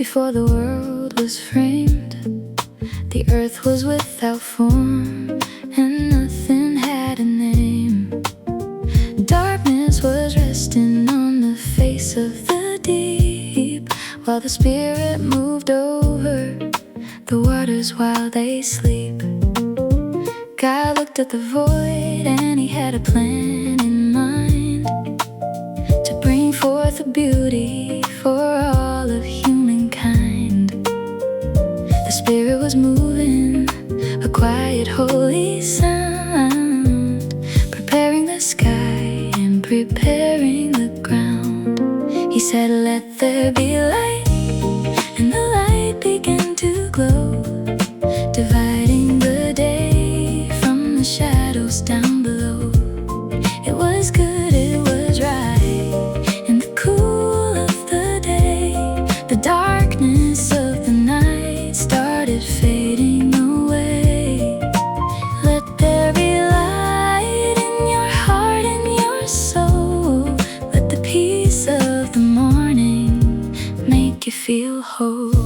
before the world was framed, the earth was without form, and nothing had a name. Darkness was resting on the face of the deep, while the Spirit moved over the waters while they sleep. God looked at the void and He had a plan in mind, to bring forth a beauty for all of humankind. The Spirit was moving, a quiet holy sound, preparing the sky and preparing the ground. He said, "Let there be light," and the light began to glow, dividing the day from the shadows down below. It was good, it was right, in the cool of the day. The darkness of the night started fading away. Let there be light in your heart and your soul. Let the peace of the morning make you feel whole.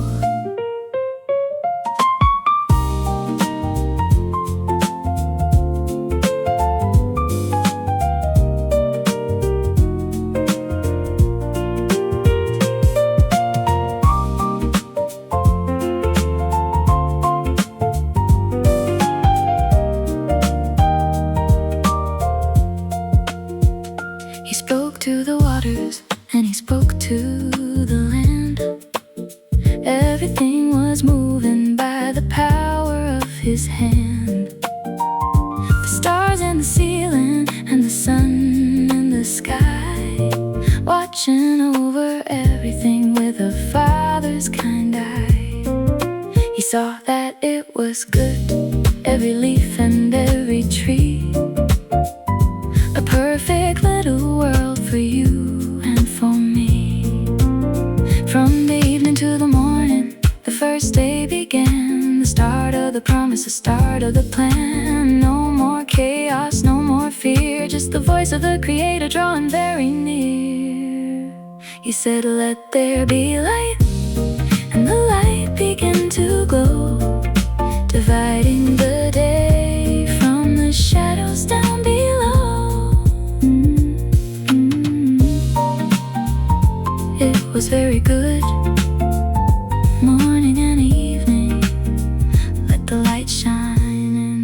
He spoke to the waters and He spoke to the land. Everything was moving by the power of His hand. The stars in the ceiling and the sun in the sky, watching over everything with a father's kind eye. He saw that it was good, every leaf and every tree, a perfect little world for you and for me. From the evening to the morning, the first day began, the start of the promise, the start of the plan. No more chaos, no more fear, just the voice of the Creator drawing very near. He said, "Let there be light," and the light began to glow, dividing the day from the shadows down below. It was very good, morning and evening, let the light shine in.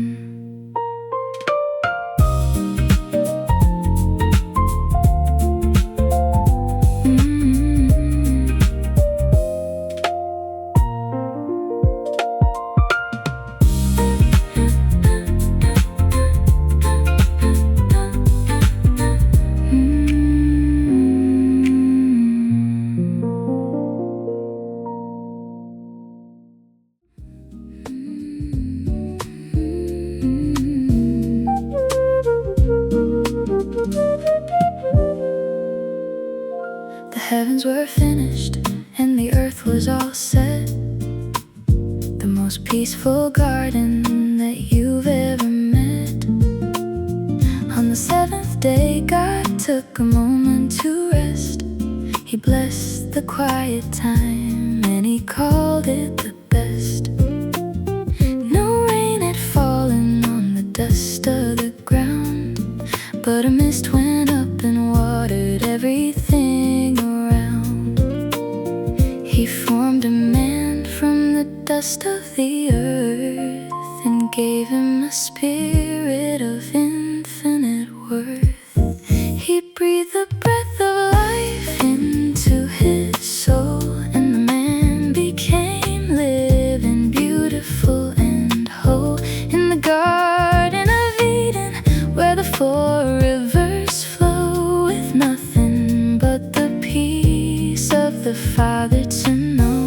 The heavens were finished and the earth was all set, the most peaceful garden that you've ever met. On the seventh day, God took a moment to rest. He blessed the quiet time and He called it the best. No rain had fallen on the dust of the ground, but a mist went up and watered everything around. He formed a man from the dust of the earth and gave him a spirit of infinite worth. He breathed the breath of life into his soul, and the man became living, beautiful and whole. In the Garden of Eden, where the four rivers flow, with nothing but the peace of the Father to know.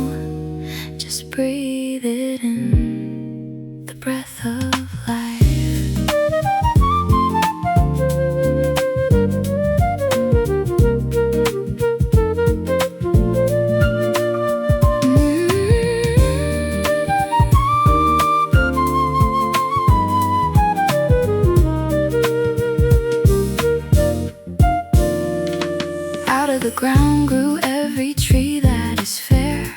Just breathe it in, the breath of life. Out of the ground grew every tree that is fair,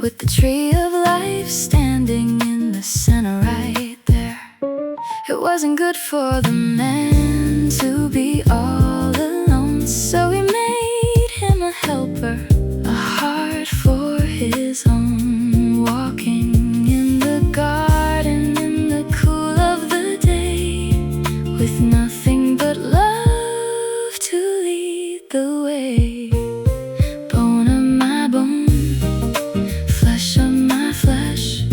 with the tree of life standing in the center right there. It wasn't good for the man to be all alone, so he made him a helper, a heart for his own. Walking in the garden in the cool of the day, with nothing but love to lead the way. Bone of my bone, flesh of my flesh,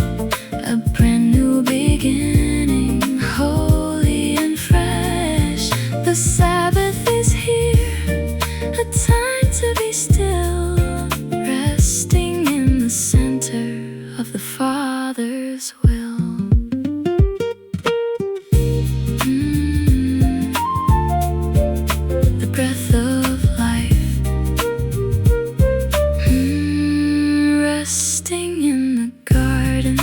a brand new beginning, holy and fresh. The Sabbath is here, a time to be still, resting in the center of the Father's will. The breath of life, resting in the garden,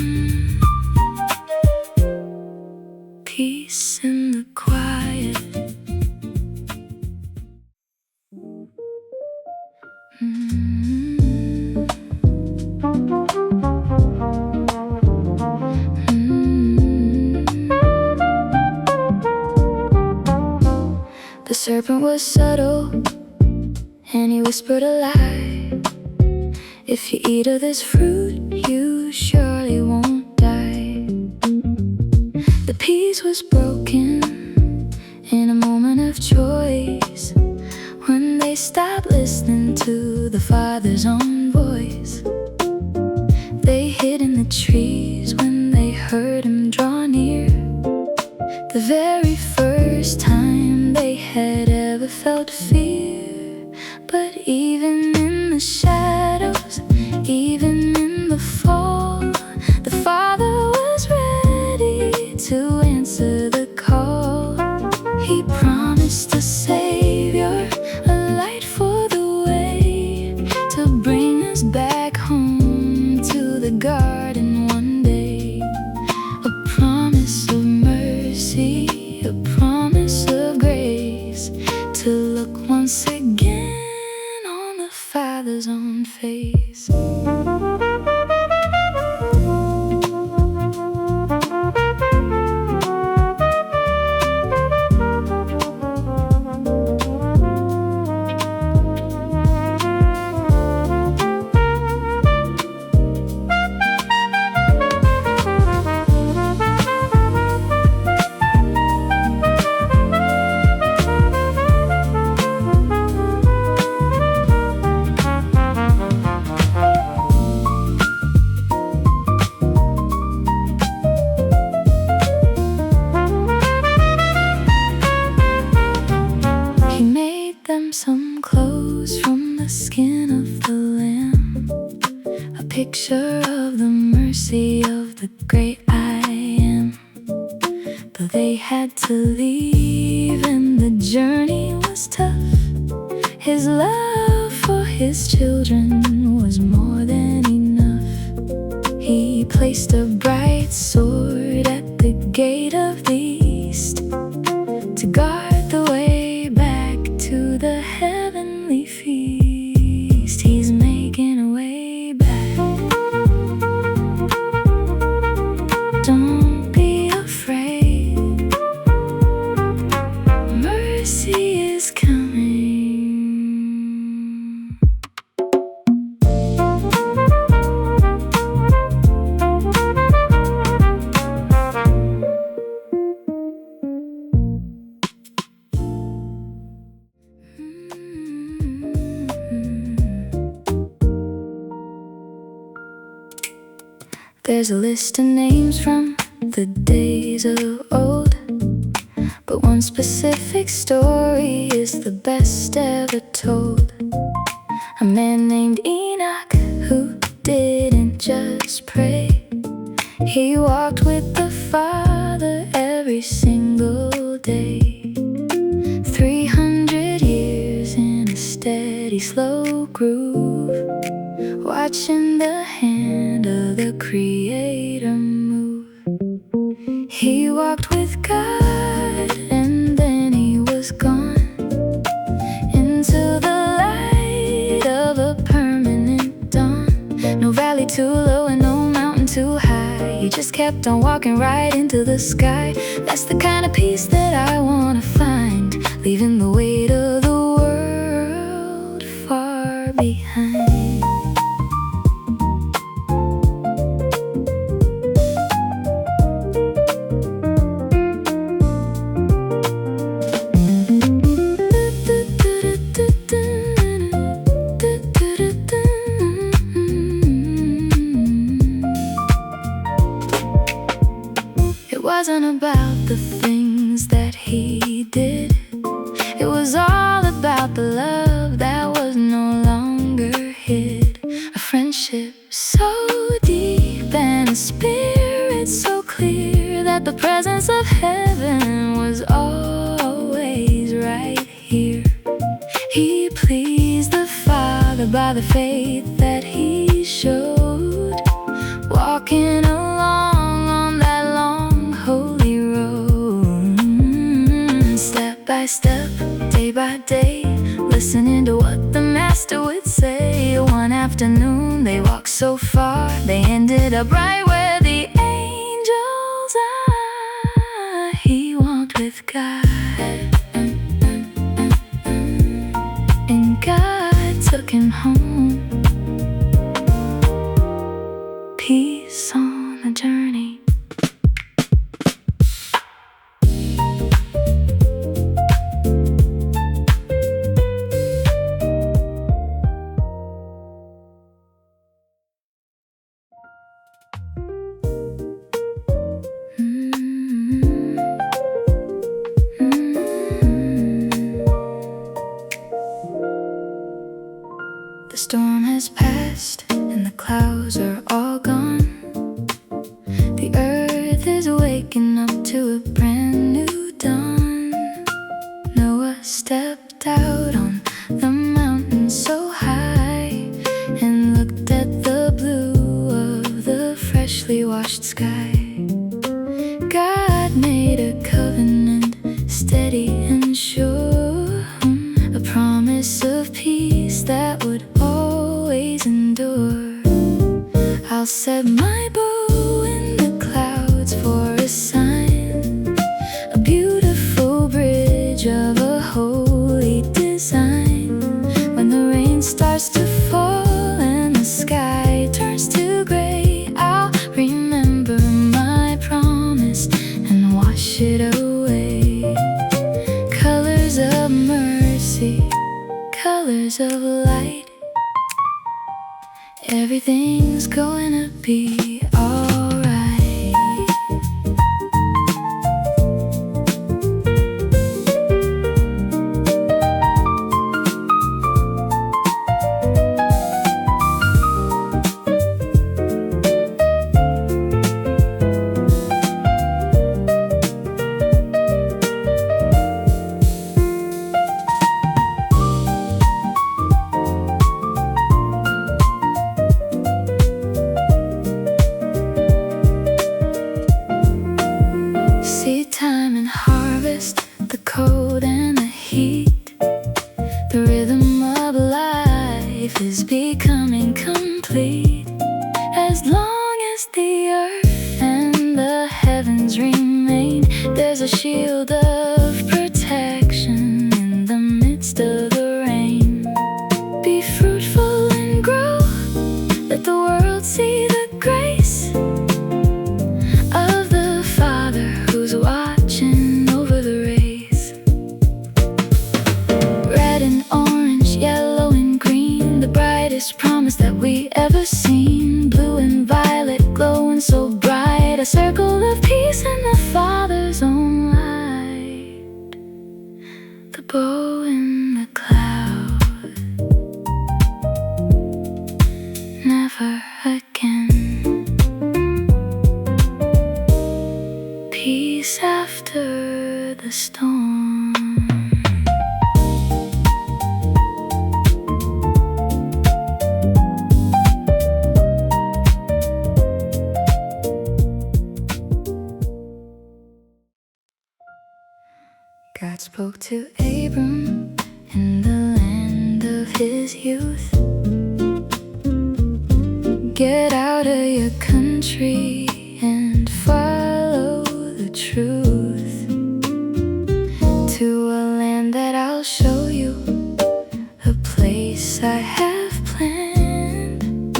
peace in the quiet. The serpent was subtle, and he whispered a lie. If you eat of this fruit, you surely won't die. The peace was broken in a moment of choice, when they stopped listening to the Father's own voice. They hid in the trees when they heard him draw near, the very first time they had ever felt fear. But even in the shadows, even in the fall, the Father was ready to answer the call. He promised a Savior, a light for the way, to bring us back home to the garden one day. A promise of mercy, a promise of grace, to look once again on the Father's own face. Some clothes from the skin of the lamb, a picture of the mercy of the great I Am. Though they had to leave and the journey was tough, his love for his children was more than enough. He placed a bright sword at the gate of the east, to guard the way back to the heavenly feast. He's making a way back. Don't be afraid, mercy is coming. There's a list of names from the days of old, but one specific story is the best ever told. A man named Enoch who didn't just pray. He walked with the Father every single day. 300 years in a steady, slow groove, watching the hand of the Creator move. He walked with God and then he was gone into the light of a permanent dawn. No valley too low and no mountain too high. He just kept on walking right into the sky. That's the kind of peace that I wanna find, leaving the weight of the world far behind. It wasn't about the things that he did. It was all about the love that was no longer hid. A friendship so deep and a spirit so clear that the presence of heaven was always right here. He pleased the Father by the faith that he showed, walking along on that long holy road. Step by step, day by day, listening to what the Master would say. One afternoon they walked so far, they ended up right where the angels are. He walked with God, and God took him home. Peace on the journey. The storm has passed and the clouds are all gone. The earth is waking up to a brand new dawn. Noah stepped out on the mountain so high and looked at the blue of the freshly washed sky. God made a covenant steady and sure, a promise of peace that would always endure. I'll set my bow in the clouds for a sign, a beautiful bridge of a holy design. When the rain starts to fall and the sky turns to gray, I'll remember my promise and wash it away. Colors of mercy, colors of light, everything's gonna be alright. Seed time and harvest, the cold and the heat, the rhythm of life is becoming complete. As long as the earth and the heavens remain, there's a shield of protection in the midst of the rain. Be fruitful and grow, let the world see the grace of the Father who's watching over the race. Red and orange, yellow and green, the brightest promise that we ever seen. Blue and violet glowing so bright, a circle of peace in the Father's own light. The bow in the cloud, never again. Peace after the storm. God spoke to Abram in the land of his youth. Get out of your country and follow the truth to a land that I'll show you, a place I have planned.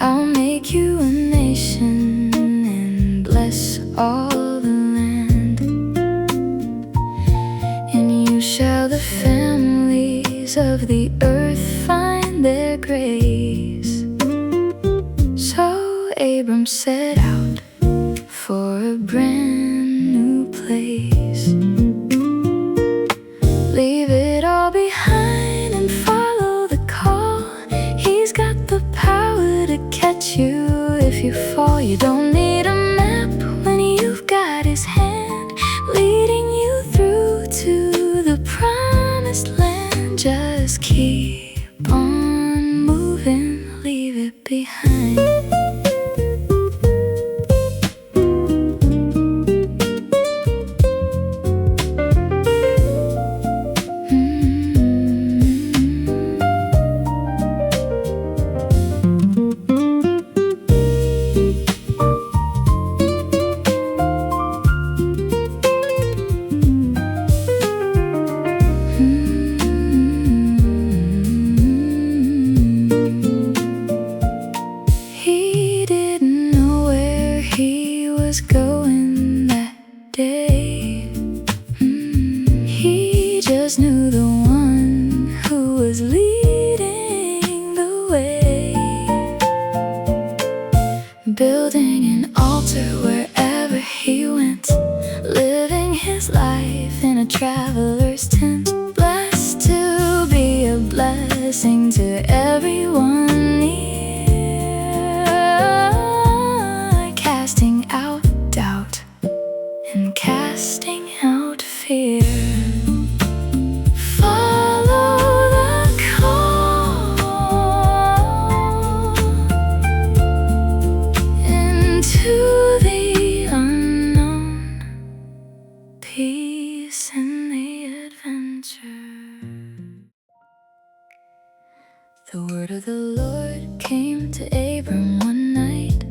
I'll make you a nation and bless all the land, and you shall the families of the earth find their grace. So Abram set out for a brand new place. Leave it all behind and follow the call. He's got the power to catch you if you fall. You don't need a map when you've got his hand, leading you through to the promised land. Just keep on moving, leave it behind. Going that day, he just knew the one who was leading the way, building an altar wherever he went, living his life in a traveler's tent, blessed to be a blessing to everyone near, casting out doubt and casting out fear. Follow the call into the unknown, peace in the adventure. The word of the Lord came to Abram one night.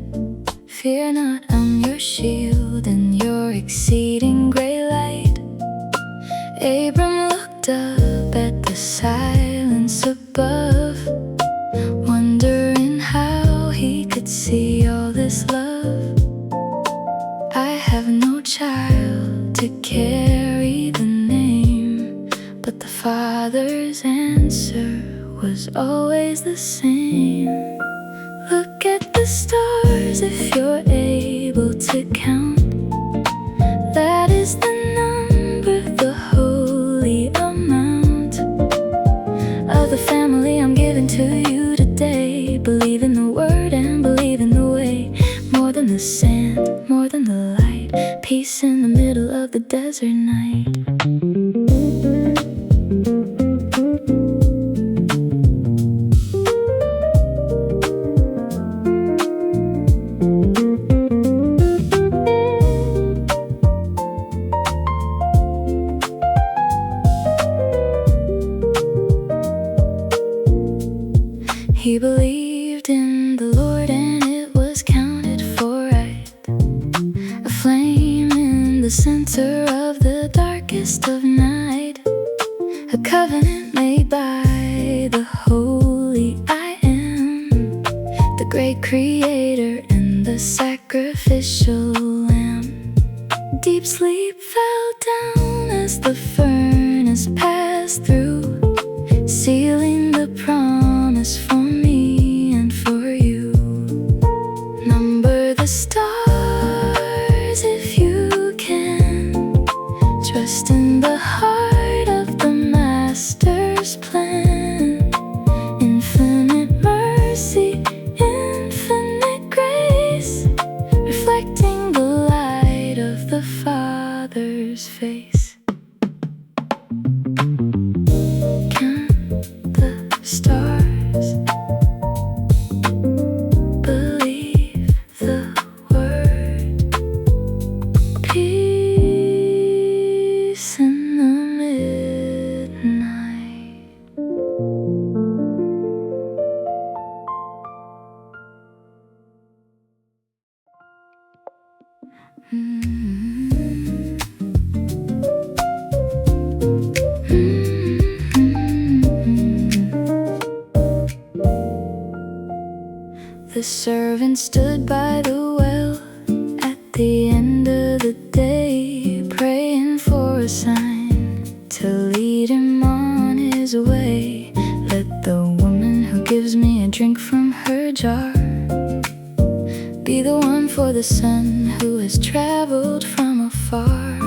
Fear not, I'm your shield and your exceeding great light. Abram looked up at the silence above, wondering how he could see all this love. I have no child to carry the name, but the Father's answer was always the same. Look at the stars if you're able to count. That is the number, the holy amount of the family I'm giving to you today. Believe in the word and believe in the way. More than the sand, more than the light, peace in the middle of the desert night. He believed in the Lord and it was counted for right. A flame in the center of the darkest of night, a covenant made by the holy I Am, the great creator and the sacrificial lamb. Deep sleep fell down as the furnace passed through, sealing the promise for me and for you. Number the stars if you can, trust in the heart of the Master's plan. Infinite mercy, infinite grace, reflecting the light of the Father's face. Stars, believe the word. The servant stood by the well at the end of the day, praying for a sign to lead him on his way. Let the woman who gives me a drink from her jar be the one for the son who has traveled from afar.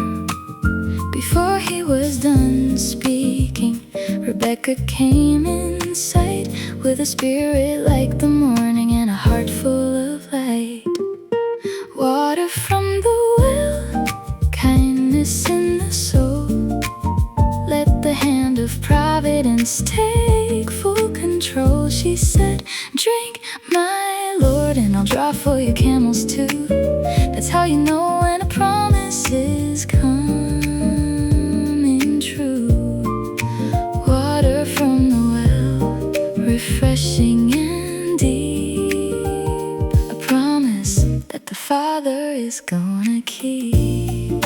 Before he was done speaking, Rebecca came in sight with a spirit like the morning and a heart full of light. Water from the well, kindness in the soul. Let the hand of providence take full control. She said, "Drink, my Lord, and I'll draw for your camels too." That's how you know when a promise is coming true. Water from the well, refreshing and deep, a promise that the Father is gonna keep.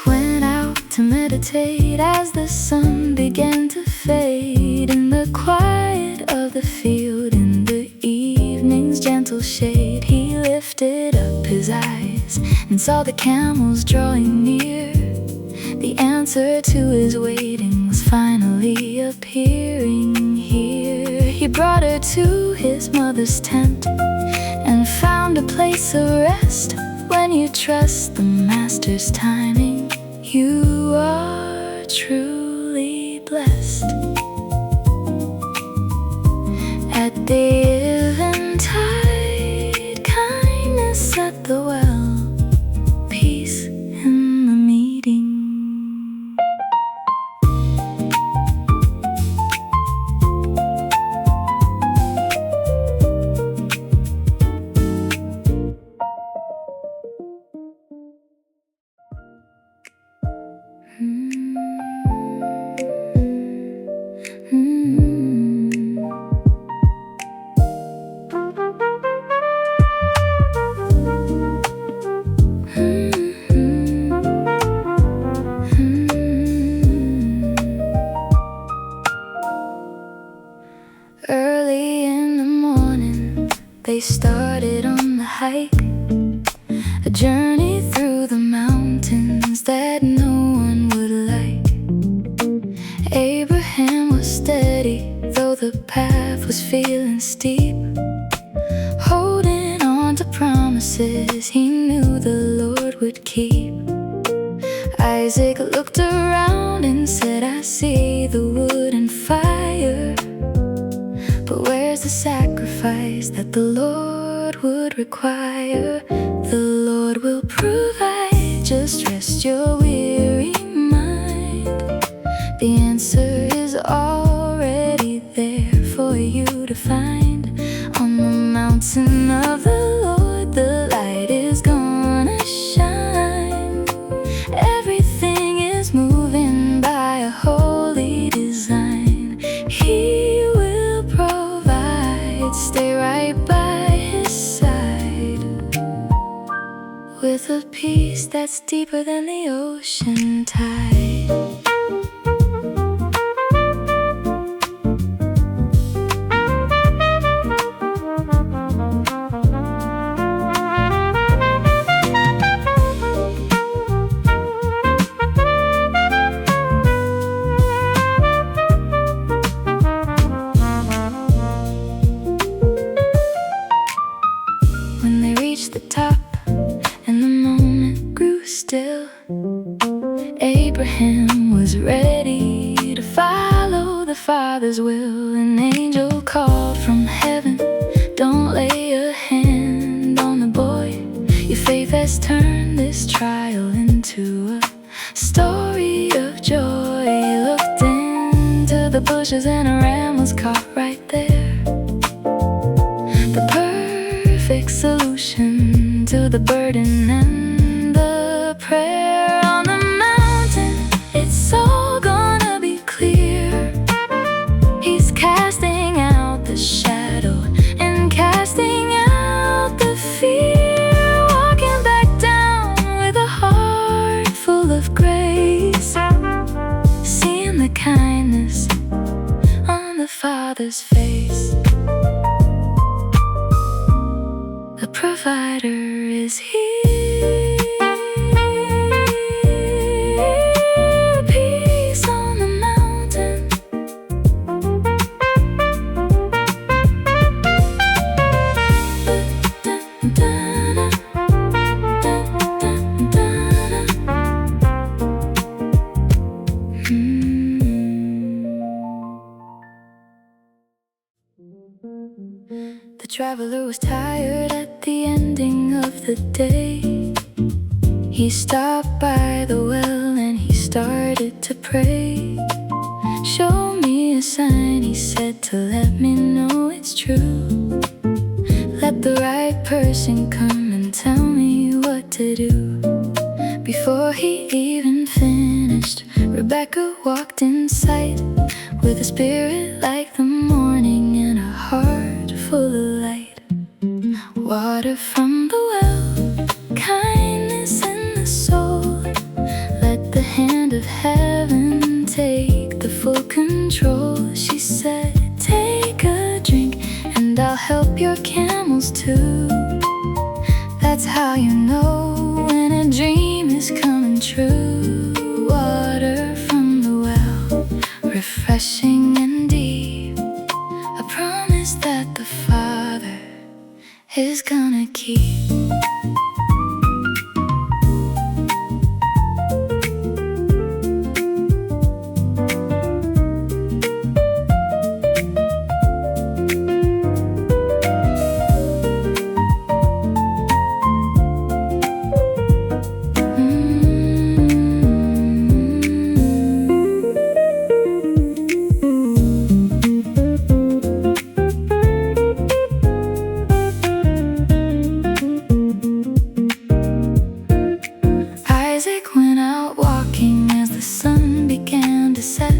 Went out to meditate as the sun began to fade. In the quiet of the field, in the evening's gentle shade, he lifted up his eyes and saw the camels drawing near. The answer to his waiting was finally appearing here. He brought her to his mother's tent and found a place of rest. When you trust the Master's timing, you are truly blessed. At the eventide, kindness at the well, peace in the meeting. Early in the morning, they started on the hike, a journey through the mountains that no one would like. Abraham was steady, though the path was feeling steep, holding on to promises he knew the Lord would keep. Isaac looked around and said, "I see the wood and fire, but where's the sacrifice that the Lord would require?" "The Lord will provide, just rest your weary mind. The answer is already there for you to find. On the mountain of the Lord, the light is gonna shine. Everything is moving by a holy design. He will provide, stay right by his side, with a peace that's deeper than the ocean tide." When they reached the top and the moment grew still, Abraham was ready to follow the Father's will. An angel called from heaven, "Don't lay a hand on the boy. has turned this trial into a story of joy. He looked into the bushes and a ram was caught right there. The perfect solution to the burden and the prayer. On the mountain, it's all gonna be clear. He's casting out the shadow and casting out the fear, walking back down with a heart full of grace, seeing the kindness on the Father's face. The provider is here. Peace on the mountain. The traveler was tired at the ending of the day. He stopped by the well and he started to pray. Show me a sign, he said, to let me know it's true. Let the right person come and tell me what to do. Before he even finished, Rebecca walked in sight, with a spirit like the morning and a heart full of light. Water from the well, kindness in the soul. Let the hand of heaven take the full control. She said, take a drink and I'll help your camels too. That's how you know when a dream is coming true. Water from the well, refreshing and deep, a promise that the Father is gonna keep. Isaac went out walking as the sun began to set,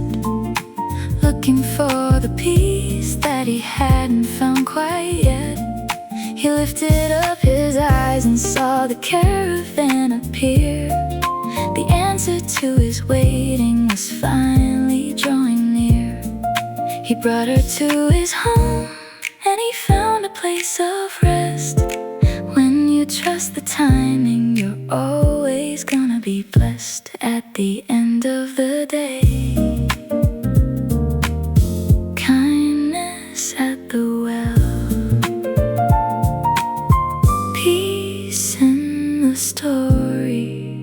looking for the peace that he hadn't found quite yet. He lifted up his eyes and saw the caravan appear. The answer to his waiting was finally drawing near. He brought her to his home and he found a place of rest. When you trust the timing, you're always gonna be blessed at the end of the day. Kindness at the well, peace in the story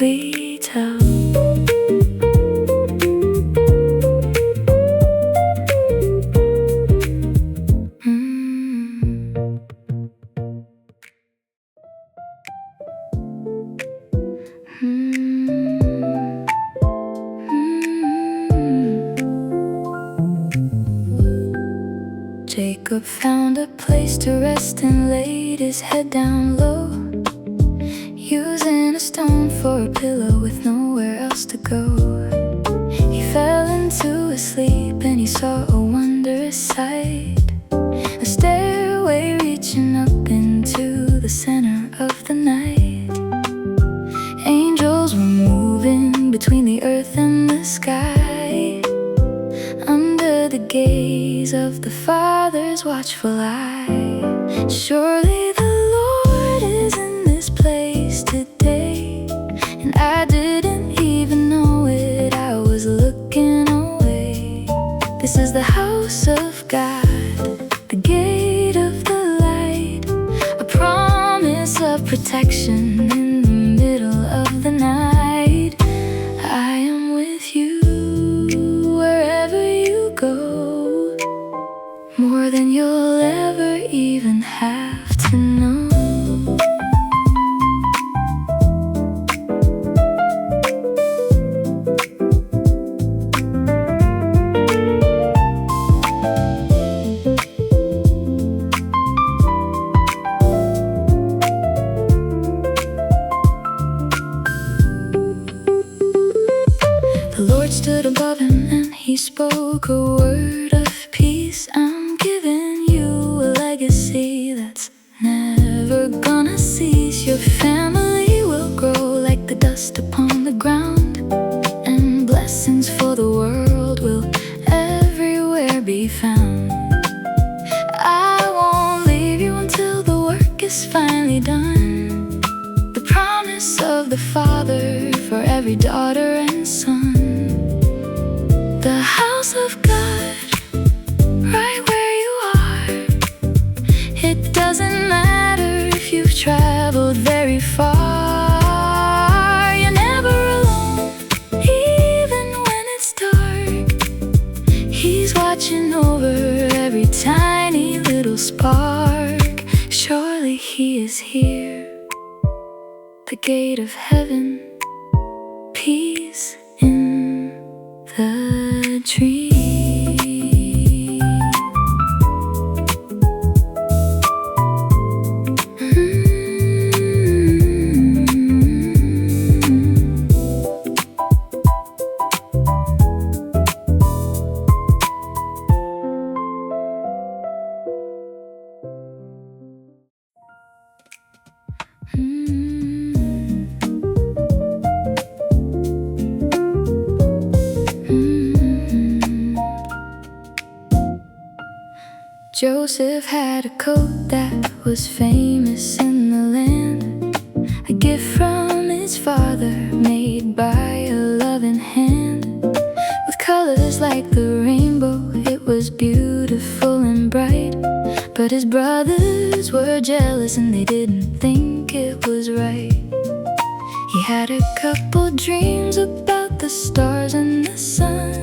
we tell. Jacob found a place to rest and laid his head down low, using a stone for a pillow with nowhere else to go. He fell into a sleep and he saw a wondrous sight, a stairway reaching up into the center of the night. Angels were moving between the earth and the sky, under the gaze of the Father's watchful eye. Surely the Lord is in this place today, and I didn't even know it, I was looking away. This is the house of God, the gate of the light, a promise of protection in the middle of the night. I am with you wherever you go, more than you'll ever even have to is finally done, the promise of the Father for every daughter and son. The house of God, right where you are. It doesn't matter if you've traveled very far. You're never alone, even when it's dark. He's watching over every tiny little spark. Surely He is here, the gate of heaven, peace in the dream. Joseph had a coat that was famous in the land, a gift from his father made by a loving hand. With colors like the rainbow, it was beautiful and bright. But his brothers were jealous and they didn't think it was right. He had a couple dreams about the stars and the sun,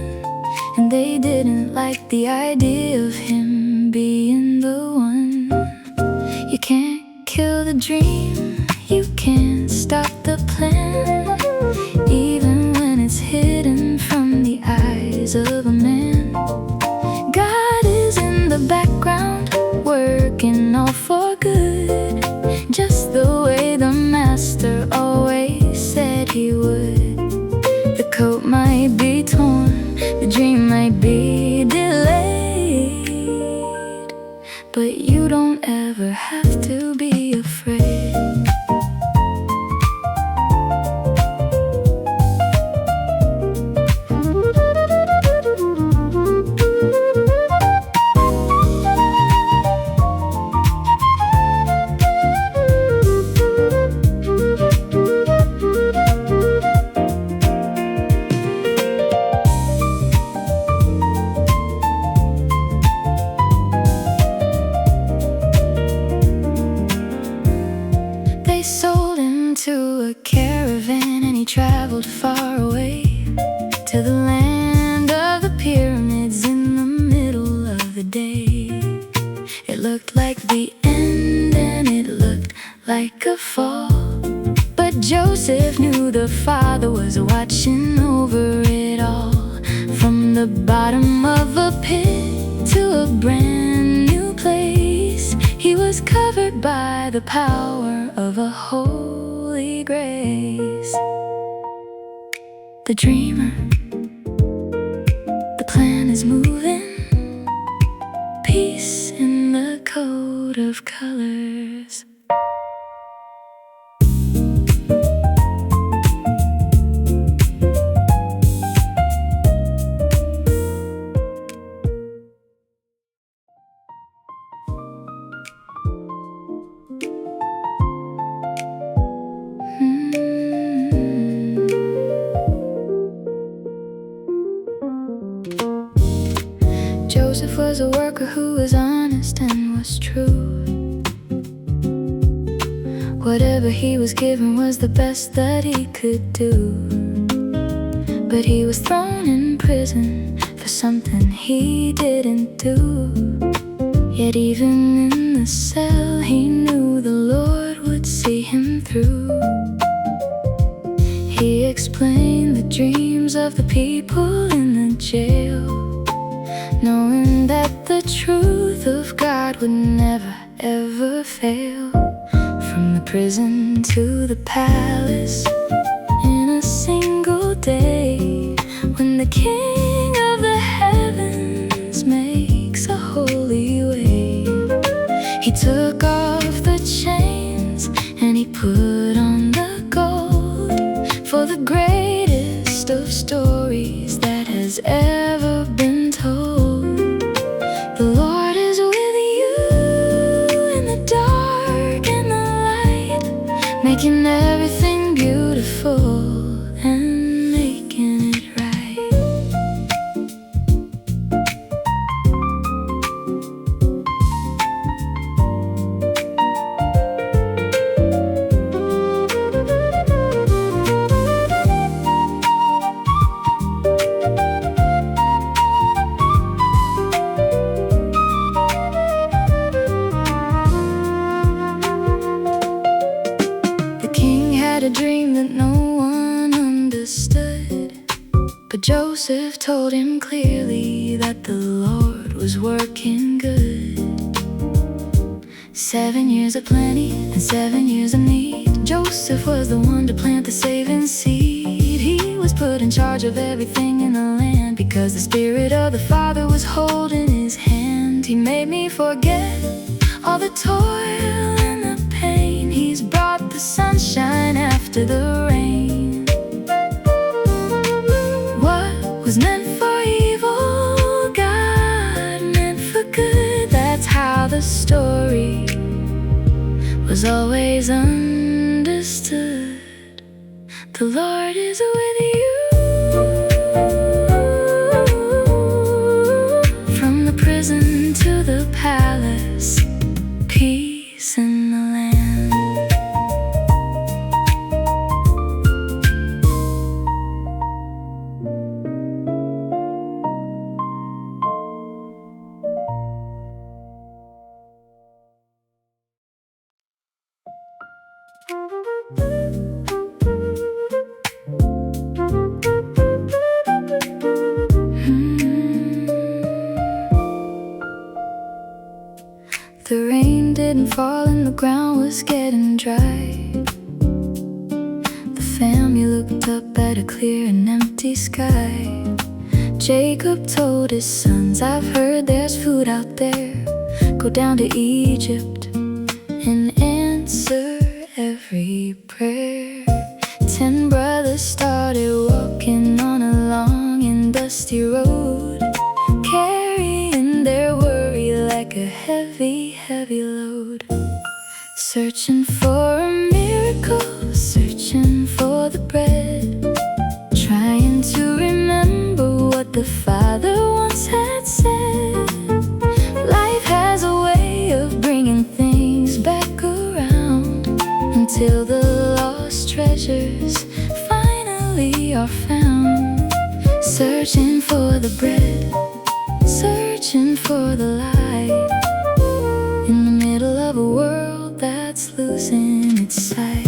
and they didn't like the idea of him being the one. You can't kill the dream, you can't stop the plan, even when it's hidden from the eyes of a man. God is in the background, working all for good, just the way the Master always said He would. The coat might be torn, the dream might be delayed, but you don't ever have to be afraid. They sold him to a caravan and he traveled far away to the land of the pyramids in the middle of the day. It looked like the end and it looked like a fall, but Joseph knew the Father was watching over it all. From the bottom of a pit to a brand new place, he was covered by the power of a holy grace. The dreamer, the plan is moving, peace in the coat of colors. Joseph was a worker who was honest and was true. Whatever he was given was the best that he could do. But he was thrown in prison for something he didn't do. Yet even in the cell he knew the Lord would see him through. He explained the dreams of the people in the jail, knowing that the truth of God would never ever fail. From the prison to the palace in a single day, when the King of the heavens makes a holy way, he took off the chains and he put on the gold for the greatest of stories that has ever been told. The Lord is with you in the dark and making everything beautiful and making it right. The king had a dream that no one understood, but Joseph told him clearly that the Lord was working good. 7 years of plenty and 7 years of need. Joseph was the one to plant the saving seed. He was put in charge of everything in the land, because the Spirit of the Father was holding his hand. He made me forget all the toil and the pain. He's brought the sunshine after the rain. What was meant for evil, God meant for good. That's how the story was always understood. The Lord is with you. From the prison to the palace, peace in the land. The rain didn't fall and the ground was getting dry. The family looked up at a clear and empty sky. Jacob told his sons, I've heard there's food out there. Go down to Egypt and answer every prayer. 10 brothers started walking on a long and dusty road, carrying their worry like a heavy, heavy load. Searching for a miracle, searching for the bread, trying to remember what the Father once had said. Life has a way of bringing things back around, until the lost treasures finally are found. Searching for the bread, searching for the light, in the middle of a world that's losing its sight.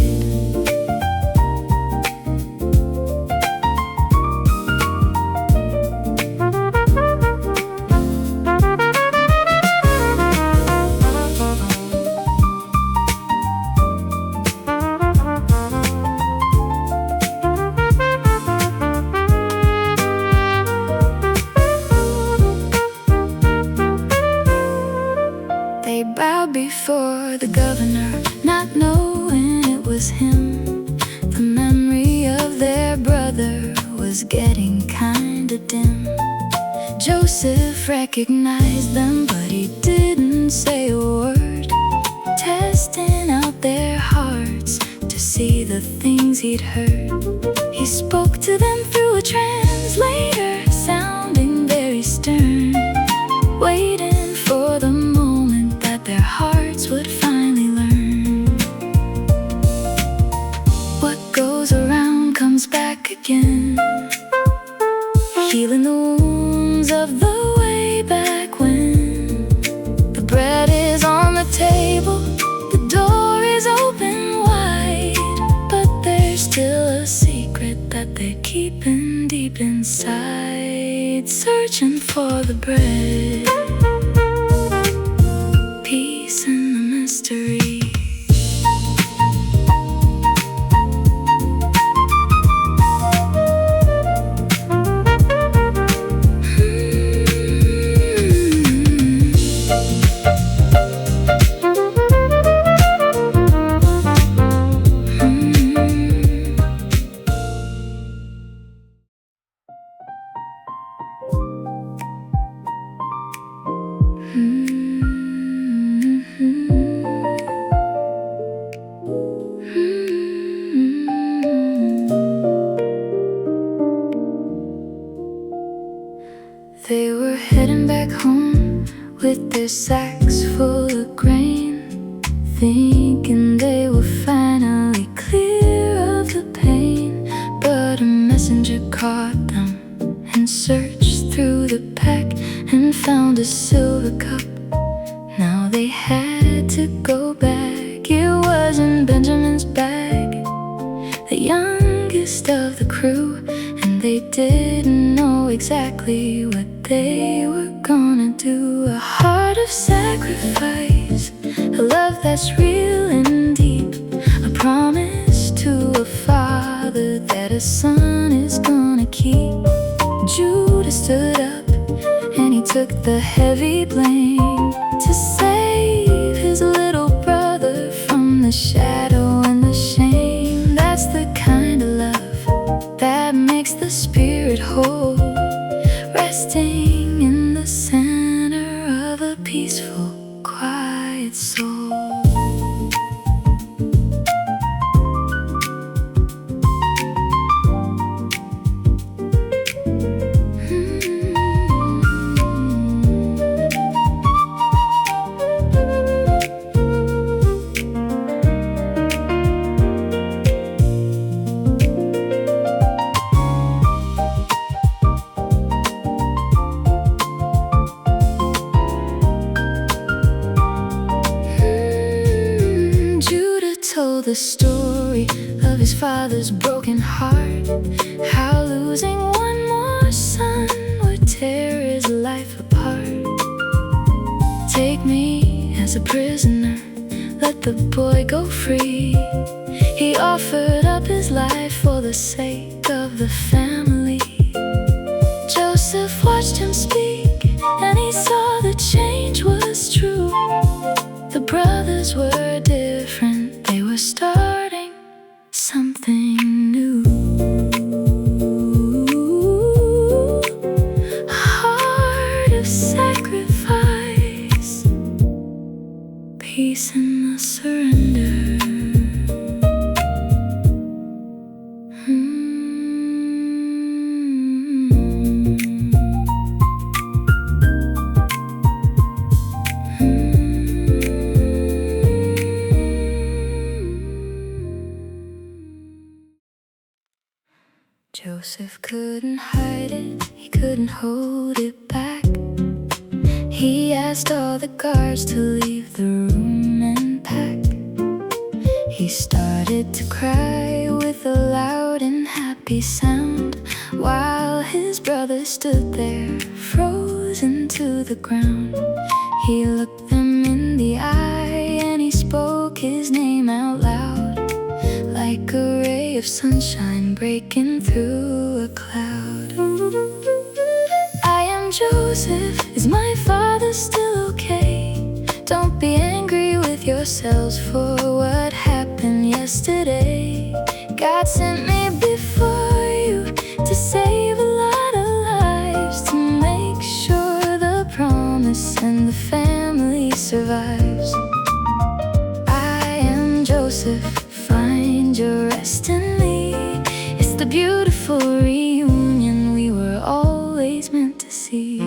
They bowed before the governor, not knowing it was him. The memory of their brother was getting kinda dim. Joseph recognized them, but he didn't say a word, testing out their hearts to see the things he'd heard. He spoke to them through a translator, sounding very stern, waiting for the moment that their hearts would finally learn. What goes around comes back again, healing the wounds of the way back when. The bread is on the table, the door is open wide, but there's still a secret that they're keeping deep inside. Searching for the bread, peace in the mystery. with their sacks full of grain, thinking they were finally clear of the pain. But a messenger caught them and searched through the pack and found a silver cup. Now they had to go back. It was in Benjamin's bag, the youngest of the crew, and they didn't know exactly what they were gonna do. A heart of sacrifice, a love that's real and deep, a promise to a father that a son is gonna keep. Judah stood up and he took the heavy blame to save his little brother from the shadow and the shame. That's the kind of love that makes the spirit whole, resting in the center of a peaceful, quiet soul. Told the story of his father's broken heart, how losing one more son would tear his life apart. Take me as a prisoner, let the boy go free. He offered up his life for the sake of the family. Joseph watched him speak, and he saw the change was true. The brothers were different, they were starting something new. A heart of sacrifice, peace in the surrender. Joseph couldn't hide it, he couldn't hold it back. He asked all the guards to leave the room and pack. He started to cry with a loud and happy sound, while his brother stood there, frozen to the ground. He looked them in the eye and he spoke his name out loud, like a ray of sunshine breaking through a cloud. I am Joseph, is my father still okay? Don't be angry with yourselves for what happened yesterday. God sent me before you to save a lot of lives, to make sure the promise and the family survives. I am Joseph, find your rest in me. It's the beautiful reunion we were always meant to see.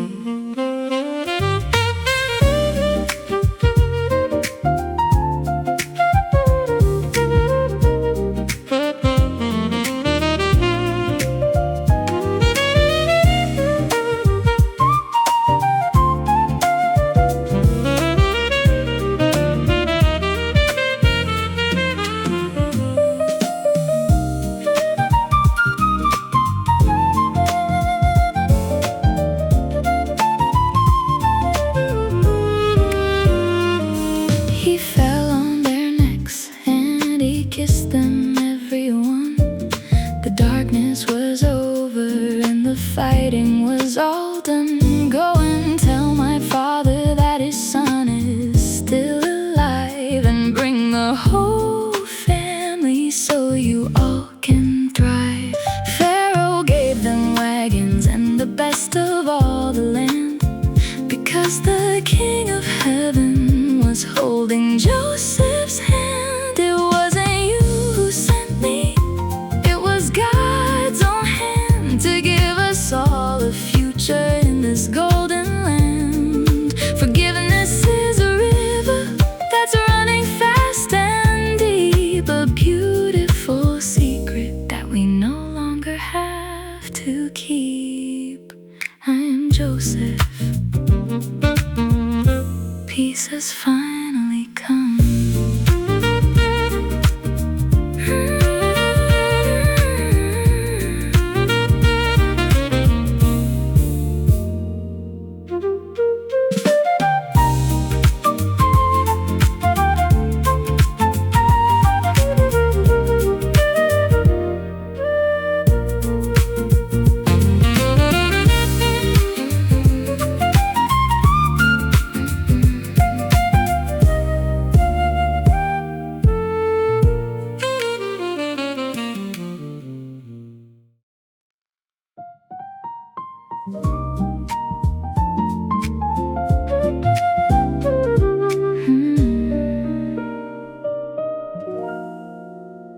peace has finally come.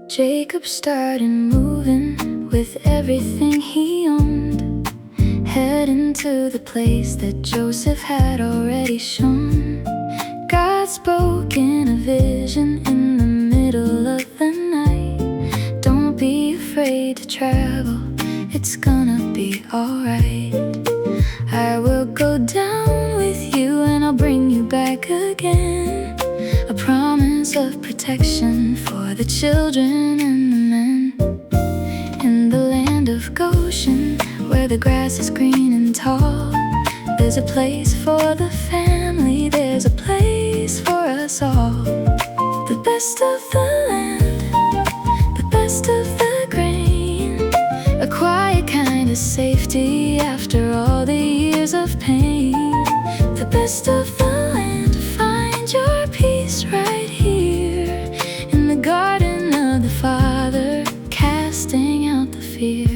Jacob started moving with everything he owned, heading to the place that Joseph had already shown. God spoke in a vision in the middle of the night. Don't be afraid to travel, it's gonna be alright. I will go down with you and I'll bring you back again. A promise of protection for the children and the men. In the land of Goshen, where the grass is green and tall, there's a place for the family, there's a place for us all. The best of the land, the best of the grain, a quiet kind of safety after all the years of pain. The best of the land, find your peace right here in the garden of the Father, casting out the fear.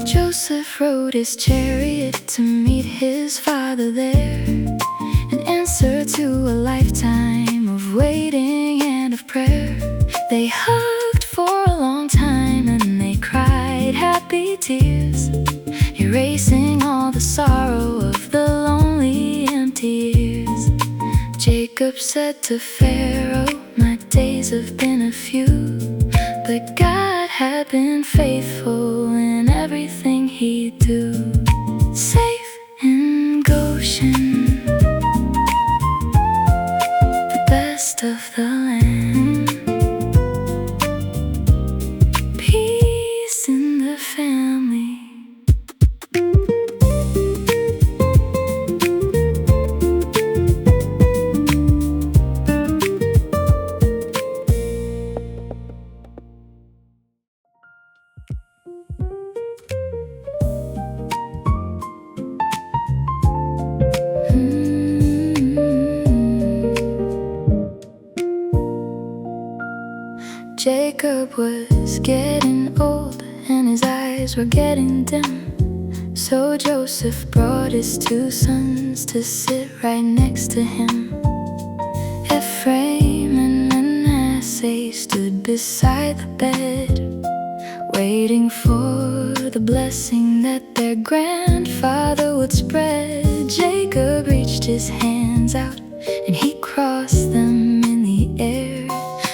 Joseph rode his chariot to meet his father there, an answer to a lifetime of waiting and of prayer. They hugged for a long time and they cried happy tears, erasing all the sorrow of the lonely, empty years. Jacob said to Pharaoh, my days have been a few, but God had been faithful in everything he'd do. Safe in Goshen, the best of the land, peace in the family. Jacob was getting old and his eyes were getting dim, so Joseph brought his two sons to sit right next to him. Ephraim and Manasseh stood beside the bed, waiting for the blessing that their grandfather would spread. Jacob reached his hands out and he crossed them in the air,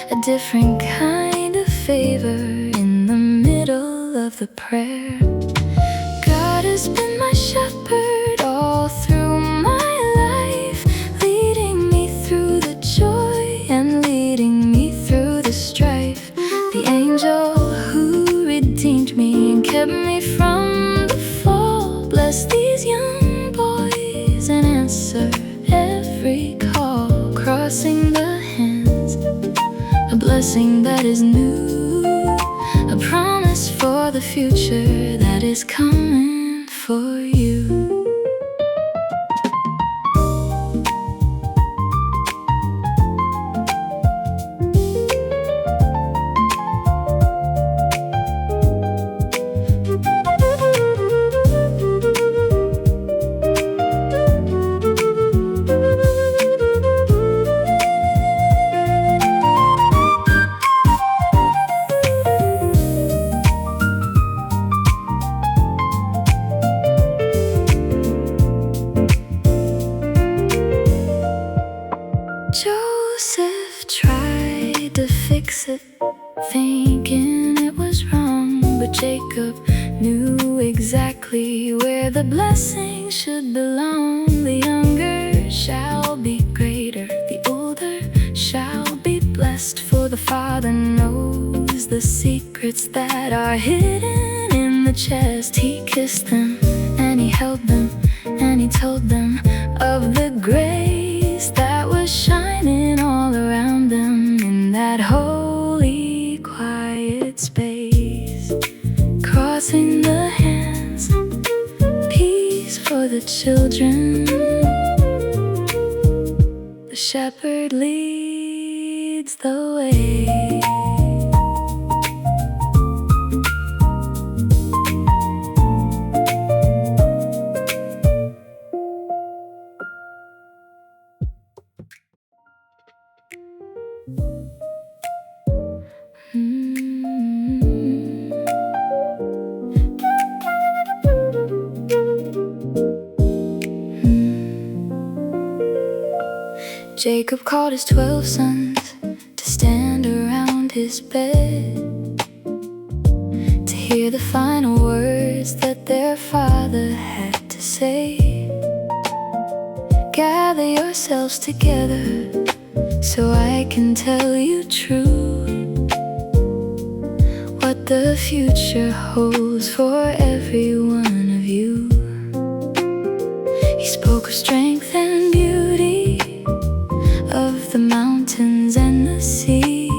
a different kind of favor in the middle of the prayer. God has been my shepherd all through my life, leading me through the joy and leading me through the strife. The angel who redeemed me and kept me from the fall, bless these young boys and answer every call. Crossing the hands, a blessing that is new, a promise for the future that is coming for you. thinking it was wrong. But Jacob knew exactly where the blessing should belong. The younger shall be greater, the older shall be blessed. For the Father knows the secrets that are hidden in the chest. He kissed them and he held them and he told them of the grace that was shining all around them in that holy, quiet space. Crossing the hands, peace for the children. The shepherd leads the way. Jacob called his 12 sons to stand around his bed, to hear the final words that their father had to say. Gather yourselves together so I can tell you true what the future holds for every one of you. He spoke of strength and beauty, of the mountains and the sea,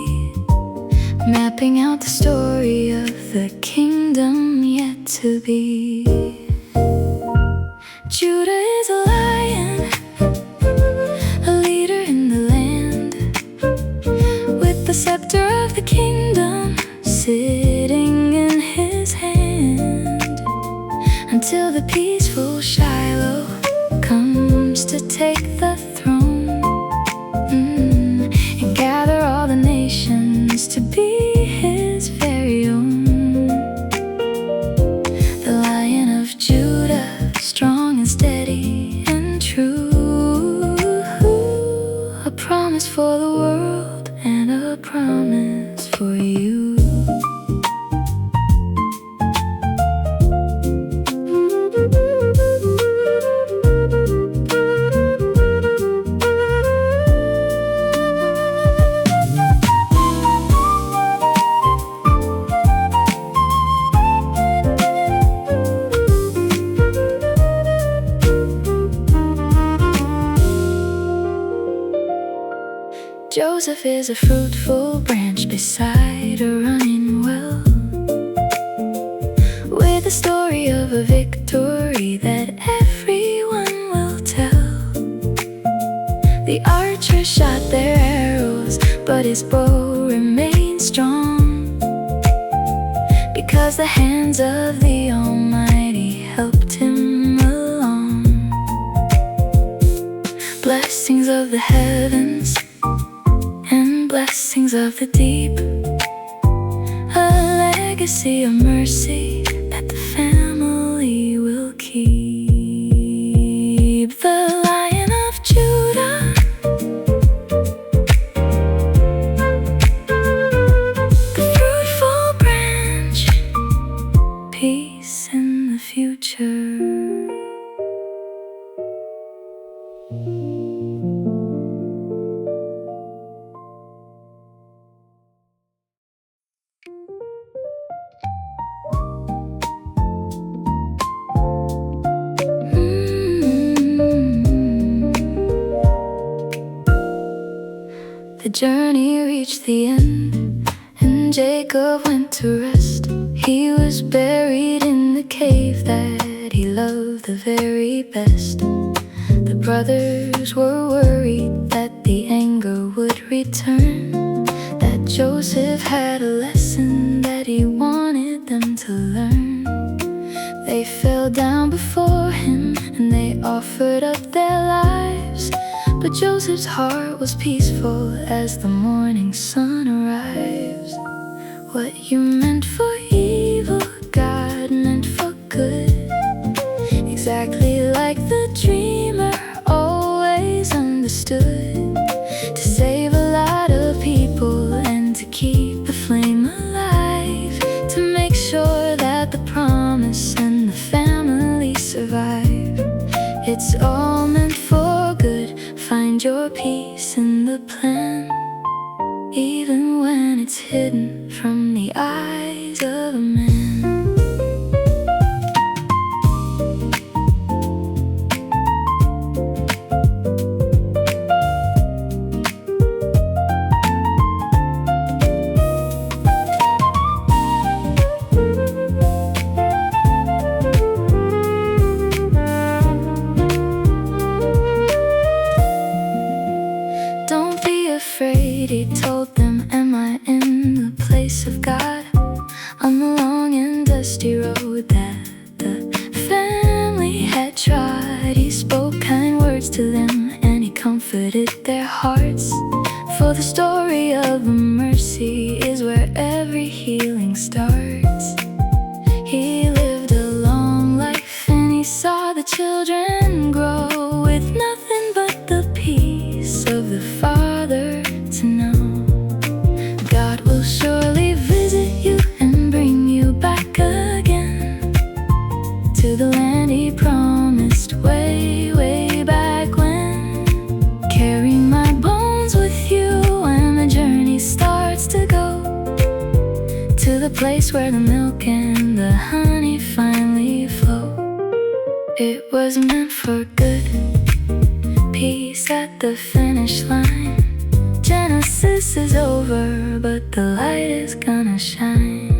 mapping out the story of the kingdom yet to be. Judah is a lion, a leader in the land, with the scepter of the kingdom sitting in his hand, until the peaceful Shiloh comes to take the throne, and gather all the nations to be his very own. The Lion of Judah, strong and steady and true, a promise for the world and a promise for you. Joseph is a fruitful branch beside a running well, with a story of a victory that everyone will tell. The archers shot their arrows, but his bow remained strong, because the hands of the Almighty helped him along. Blessings of the heavens and blessings of the deep, a legacy of mercy that the family will keep. The Lion of Judah, the fruitful branch, peace in the future. The journey reached the end, and Jacob went to rest. He was buried in the cave that he loved the very best. The brothers were worried that the anger would return, that Joseph had a lesson that he wanted them to learn. They fell down before him and they offered up their lives, but Joseph's heart was peaceful as the morning sun arrives. What you meant for evil, God meant for good, exactly like the dreamer always understood, to save a lot of people and to keep the flame it's all meant for good. Find your peace in the plan, even when it's hidden from the eyes of a man. Don't be afraid, he told them, am I in the place of God? On the long and dusty road that the family had trod, he spoke kind words to them and he comforted their hearts. For the story of mercy is where every healing starts. He lived a long life and he saw the children grow with nothing but the peace of the Father to know. God will surely visit you and bring you back again to the land he promised way, way back when. Carry my bones with you when the journey starts to go to the place where the milk and the honey finally flow. It was meant for good, peace at the finish line. Genesis is over, but the light is gonna shine.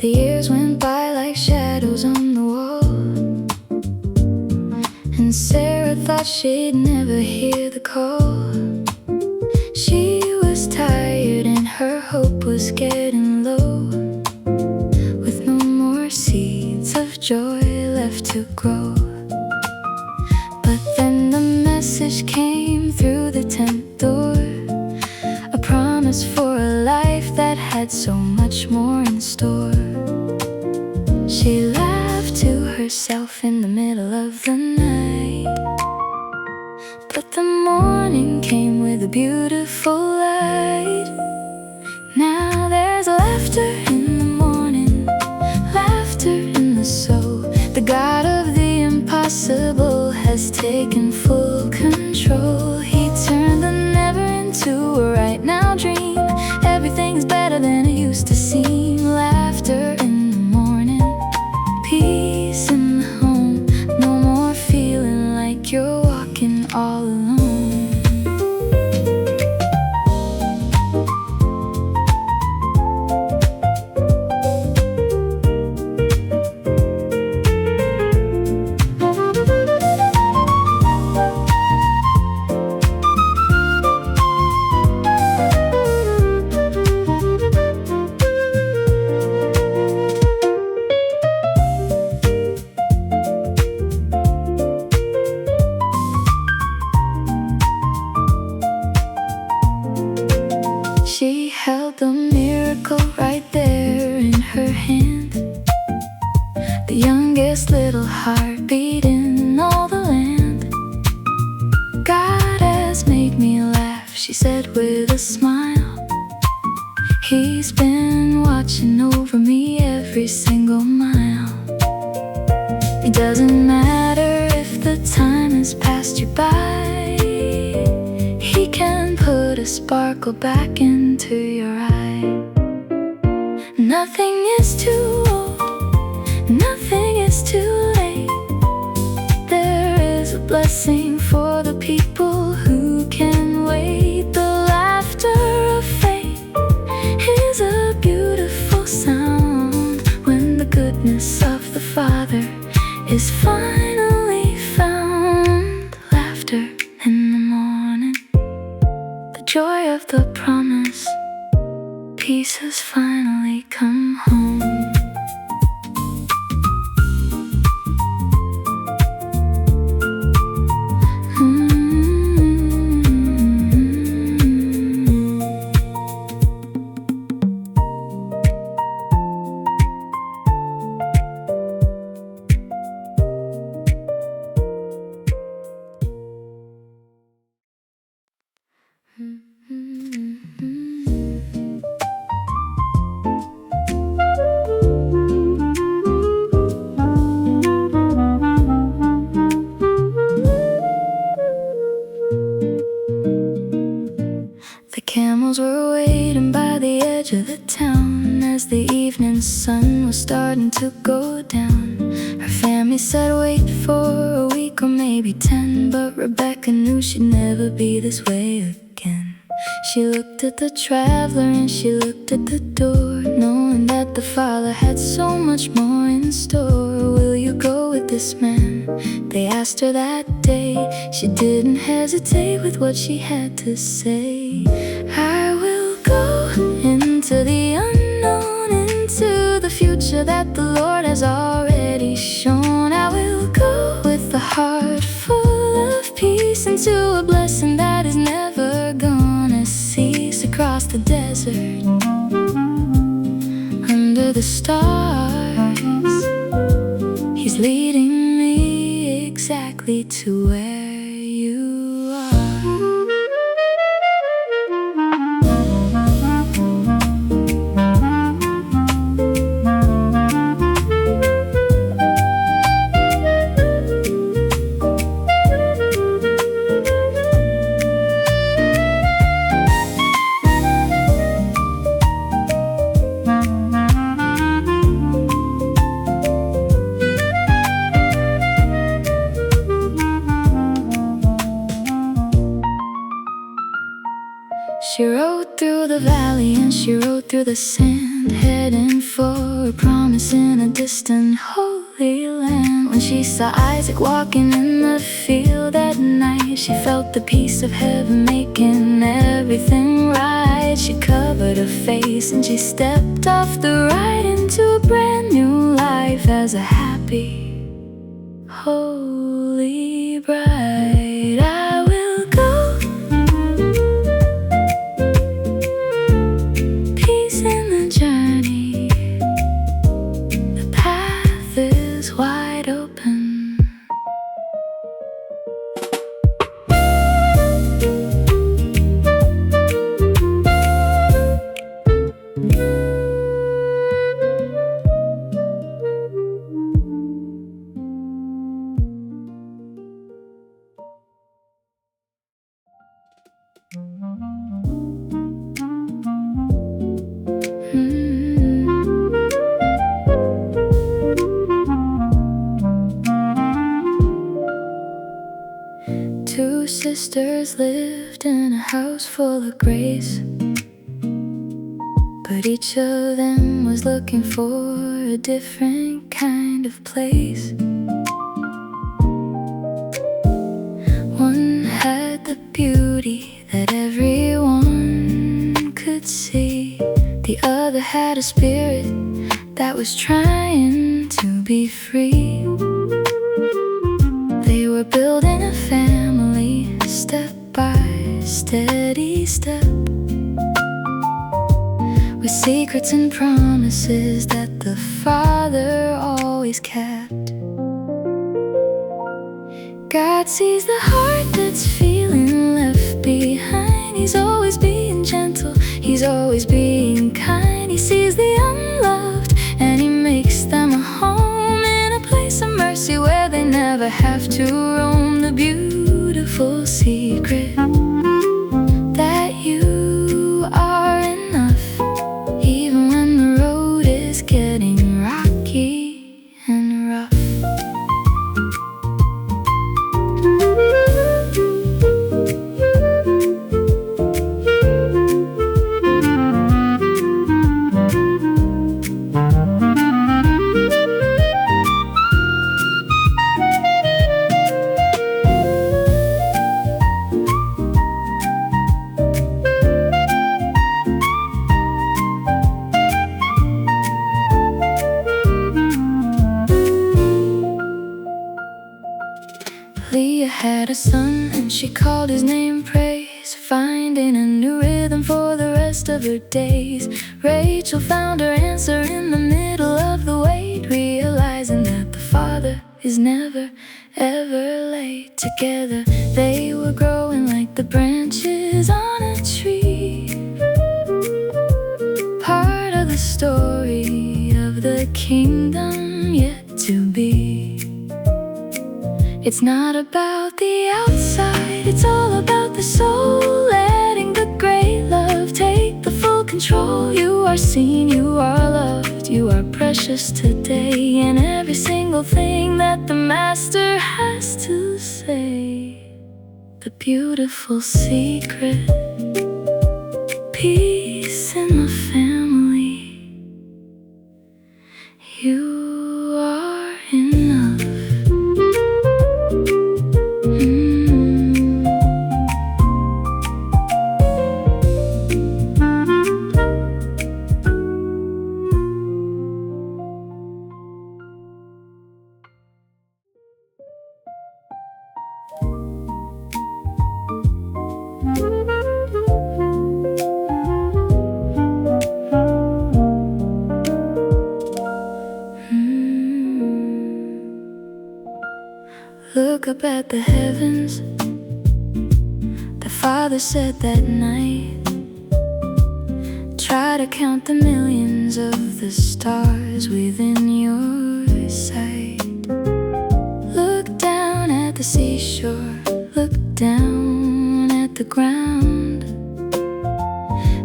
The years went by like shadows on the wall, and Sarah thought she'd never hear the call. She was tired and her hope was getting low, with no more seeds of joy left to grow. But then the message came through the tent door, a promise for a life that had so much more in store. She laughed to herself in the middle of the night, but the morning came with a beautiful light. Now there's laughter in the morning, laughter in the soul. The God of the impossible has taken full control. He turned the never into a right now dream. Everything's better than it used to seem. Laughter in the morning, peace in the home. No more feeling like you're walking all alone. She held the miracle right there in her hand, the youngest little heartbeat in all the land. God has made me laugh, she said with a smile. He's been watching over me every single mile. It doesn't matter if the time has passed you by, He can put a sparkle back into your eye. Nothing is too old, nothing is too late. There is a blessing for the people who can wait. The laughter of faith is a beautiful sound when the goodness of the Father is finally found. Laughter in the morning, the joy of the promise, peace is found. as the evening sun was starting to go down, her family said wait for a week or maybe 10. But Rebecca knew she'd never be this way again. She looked at the traveler and she looked at the door, knowing that the Father had so much more in store. Will you go with this man? They asked her that day. She didn't hesitate with what she had to say. I will go into the unknown, into the future that the Lord has already shown. I will go with a heart full of peace, into a blessing that is never gonna cease. Across the desert, under the stars, He's leading me exactly to where you are. She rode through the valley and she rode through the sand, heading for a promise in a distant holy land. When she saw Isaac walking in the field at night, she felt the peace of heaven making everything right. She covered her face and she stepped off the ride into a brand new life as a happy, holy bride. I will go. Wide open. Two sisters lived in a house full of grace, but each of them was looking for a different kind of place. One had the beauty that everyone could see. The other had a spirit that was trying to be free. They were building a family, step by steady step, with secrets and promises that the Father always kept. God sees the heart that's feeling left behind. He's always being gentle, He's always being kind. He sees the unloved and He makes them a home, in a place of mercy where they never have to roam. The beautiful secret that you are enough, even when the road is getting rocky and rough. Leah had a son and she called his name Praise, finding a new rhythm for the rest of her days. Rachel found her answer in the middle of the wait, realizing that the Father is never, ever late. Together they were growing like the branches on a tree, part of the story of the kingdom yet to be. It's not about the outside, it's all about the soul, letting the great love take the full control. You are seen, you are precious today, and every single thing that the Master has to say. The beautiful secret, peace in the family. You are enough. Look up at the heavens, the Father said that night. Try to count the millions of the stars within your sight. Look down at the seashore, look down at the ground,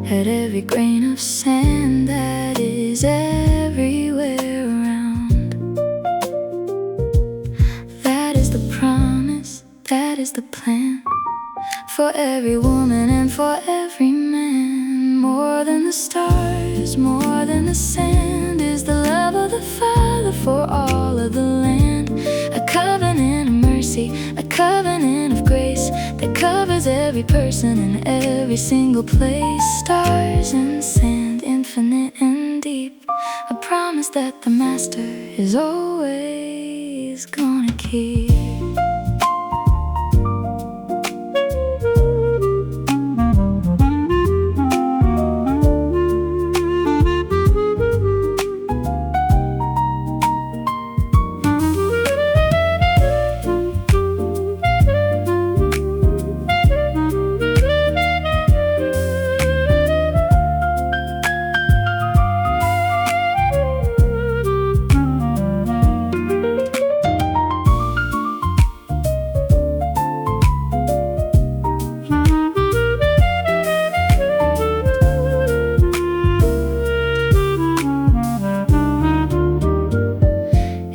at every grain of sand that is everywhere around. That is the promise, that is the plan, for every woman and for every man. More than the stars, more than the sand, is the love of the Father for all of the land. A covenant of mercy, a covenant of grace, that covers every person in every single place. Stars and sand, infinite and deep, a promise that the Master is always gonna keep.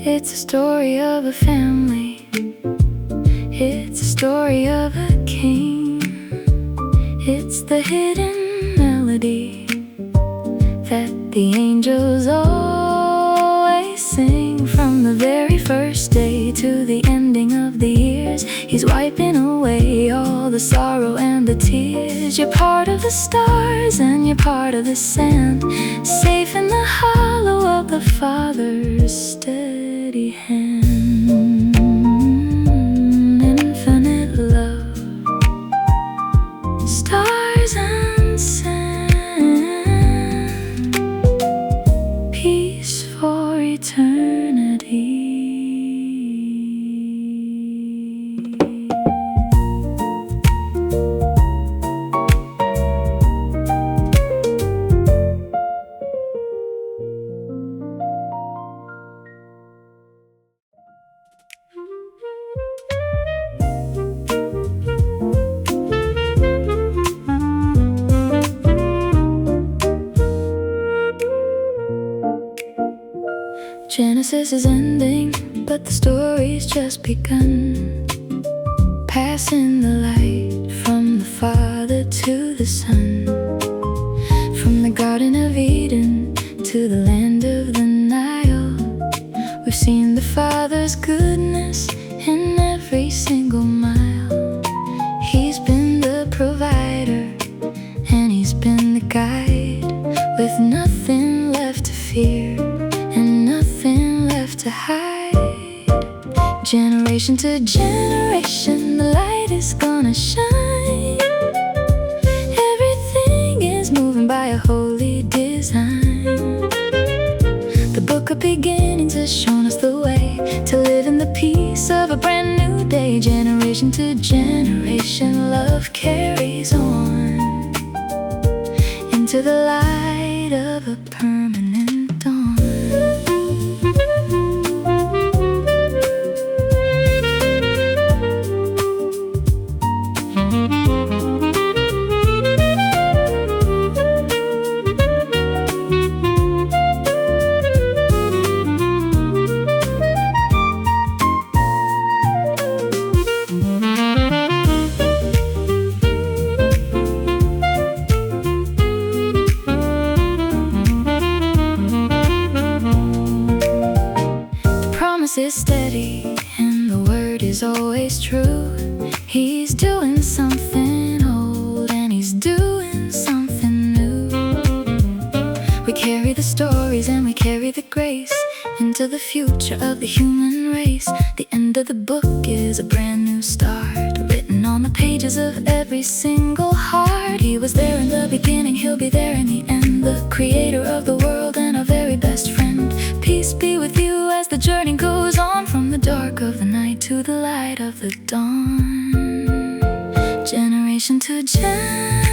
It's a story of a family, it's a story of a king. It's the hidden melody that the angels always sing. From the very first day to the ending of the years, He's wiping away all the sorrow and the tears. You're part of the stars and you're part of the sand, safe in the hollow of the Father's steady hand. Infinite love, stars and sand, peace for eternity. Genesis is ending, but the story's just begun. Passing the light from the Father to the Son, from the Garden of Eden to the land of the Nile. We've seen the Father's goodness in every single mile. He's been the provider and He's been the guide, with nothing left to fear and nothing left to hide. Generation to generation, the light is gonna shine. Everything is moving by a holy design. The book of beginnings has shown us the way to live in the peace of a brand new day. Generation to generation, love carries on into the light of a permanent dawn. promise is steady and the word is always true. He's doing something old and he's doing something new. We carry the stories and we carry the grace into the future of the human race. The end of the book is a brand new start, written on the pages of every single heart. He was there in the beginning, he'll be there in the end, the creator of the world and our very best friend. Peace be with you as the journey goes on, from the dark of the night to the light of the dawn. Generation to generation,